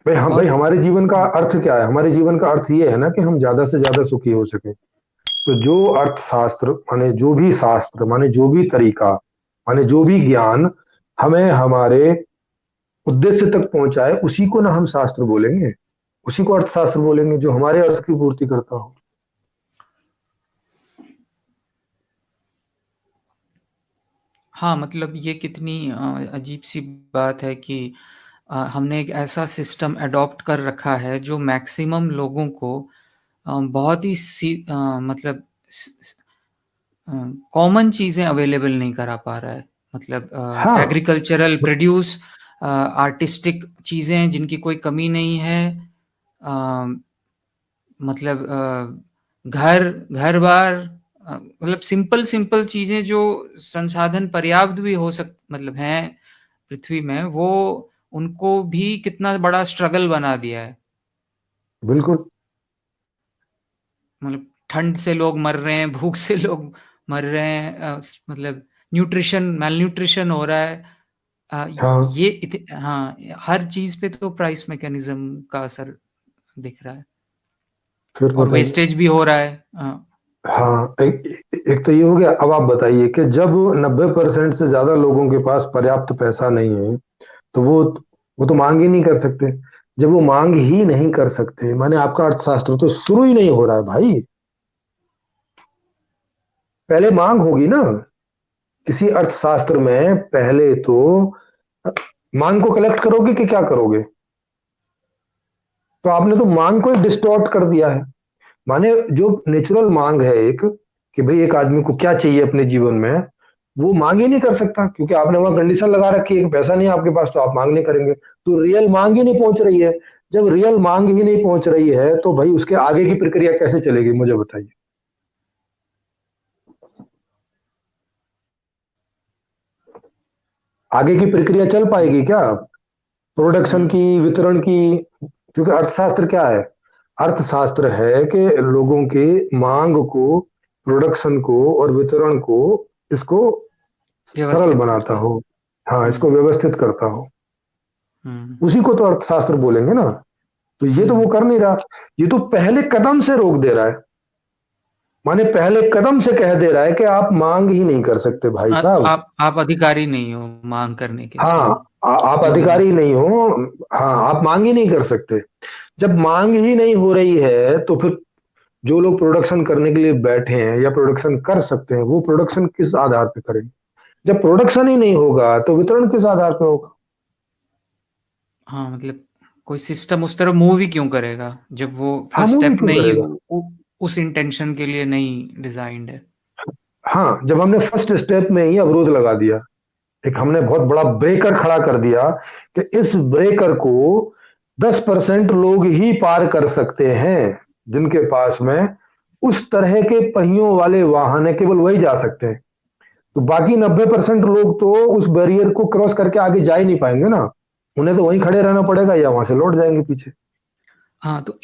भाई और हमारे जीवन का अर्थ क्या है? हमारे जीवन का अर्थ ये है ना कि हम ज्यादा से ज्यादा सुखी हो सके। तो जो अर्थशास्त्र माने जो भी शास्त्र माने जो भी तरीका माने जो भी ज्ञान हमें हमारे उद्देश्य तक पहुंचाए, उसी को ना हम शास्त्र बोलेंगे, उसी को अर्थशास्त्र बोलेंगे, जो हमारे अर्थ की पूर्ति करता हो। हाँ, मतलब ये कितनी अजीब सी बात है कि हमने एक ऐसा सिस्टम अडॉप्ट कर रखा है जो मैक्सिमम लोगों को बहुत ही मतलब कॉमन चीज़ें अवेलेबल नहीं करा पा रहा है। मतलब हाँ। एग्रीकल्चरल प्रोड्यूस, आर्टिस्टिक चीज़ें जिनकी कोई कमी नहीं है, अ, मतलब घर घर-बार, मतलब सिंपल सिंपल चीज़ें जो संसाधन पर्याप्त भी हो मतलब हैं पृथ्वी में, वो उनको भी कितना बड़ा स्ट्रगल बना दिया है। बिल्कुल। मतलब ठंड से लोग मर रहे हैं, भूख से लोग मर रहे हैं, मतलब मैलन्यूट्रिशन हो रहा है। हाँ। हाँ, हर चीज़ पे तो प्राइस मैकेनिज़्म का असर दिख रहा है फिर और बताइए। वेस्टेज भी हो रहा है। हाँ, एक तो ये हो गया। अब आप बताइए कि जब 90% से ज्यादा लोगों के पास पर्याप्त पैसा नहीं है, तो वो तो मांग ही नहीं कर सकते। जब वो मांग ही नहीं कर सकते, माने आपका अर्थशास्त्र तो शुरू ही नहीं हो रहा है भाई। पहले मांग होगी ना। किसी अर्थशास्त्र में पहले तो मांग को कलेक्ट करोगे कि क्या करोगे? तो आपने तो मांग को डिस्टॉर्ट कर दिया है। माने जो नेचुरल मांग है एक, कि भाई एक आदमी को क्या चाहिए अपने जीवन में, वो मांग ही नहीं कर सकता, क्योंकि आपने वहां कंडीशन लगा रखी है कि पैसा नहीं है आपके पास तो आप मांग नहीं करेंगे। तो रियल मांग ही नहीं पहुंच रही है। जब रियल मांग ही नहीं पहुंच रही है, तो भाई उसके आगे की प्रक्रिया कैसे चलेगी, मुझे बताइए। आगे की प्रक्रिया चल पाएगी क्या? प्रोडक्शन हुँ। की, वितरण की? क्योंकि अर्थशास्त्र क्या है? अर्थशास्त्र है कि लोगों की मांग को, प्रोडक्शन को और वितरण को, इसको सरल व्यवस्थित बनाता करता है। हो। हाँ, इसको हुँ, व्यवस्थित करता हो। हुँ, उसी को तो अर्थशास्त्र बोलेंगे ना। तो ये तो वो हुँ। कर नहीं रहा। ये तो पहले कदम से रोक दे रहा है। माने पहले कदम से कह दे रहा है कि आप मांग ही नहीं कर सकते भाई साहब। आप अधिकारी नहीं हो माँग करने के हाँ, आप योग्य। अधिकारी नहीं हो। हाँ, आप मांग ही नहीं कर सकते। जब मांग ही नहीं हो रही है, तो फिर जो लोग प्रोडक्शन करने के लिए बैठे हैं या प्रोडक्शन कर सकते हैं, वो प्रोडक्शन किस आधार पे करेंगे? जब प्रोडक्शन ही नहीं होगा, तो वितरण किस आधार पे होगा? हाँ, मतलब कोई सिस्टम उस तरफ मूव ही क्यों करेगा, जब वो हाँ, फर्स्ट मूव ही स्टेप क्यों में ही करेगा? उस इंटेंशन के लिए नहीं डिज़ाइन्ड है। हाँ, जब हमने फर्स्ट स्टेप में ही अवरोध लगा दिया, एक हमने बहुत बड़ा ब्रेकर खड़ा कर दिया कि इस ब्रेकर को 10% लोग ही पार कर सकते हैं, जिनके पास में उस तरह के पहियों वाले वाहन है, केवल वही जा सकते हैं। तो बाकी 90% लोग तो उस बैरियर को क्रॉस करके आगे जा ही नहीं पाएंगे ना। उन्हें तो वहीं खड़े रहना पड़ेगा या वहां से लौट जाएंगे पीछे। हाँ, तो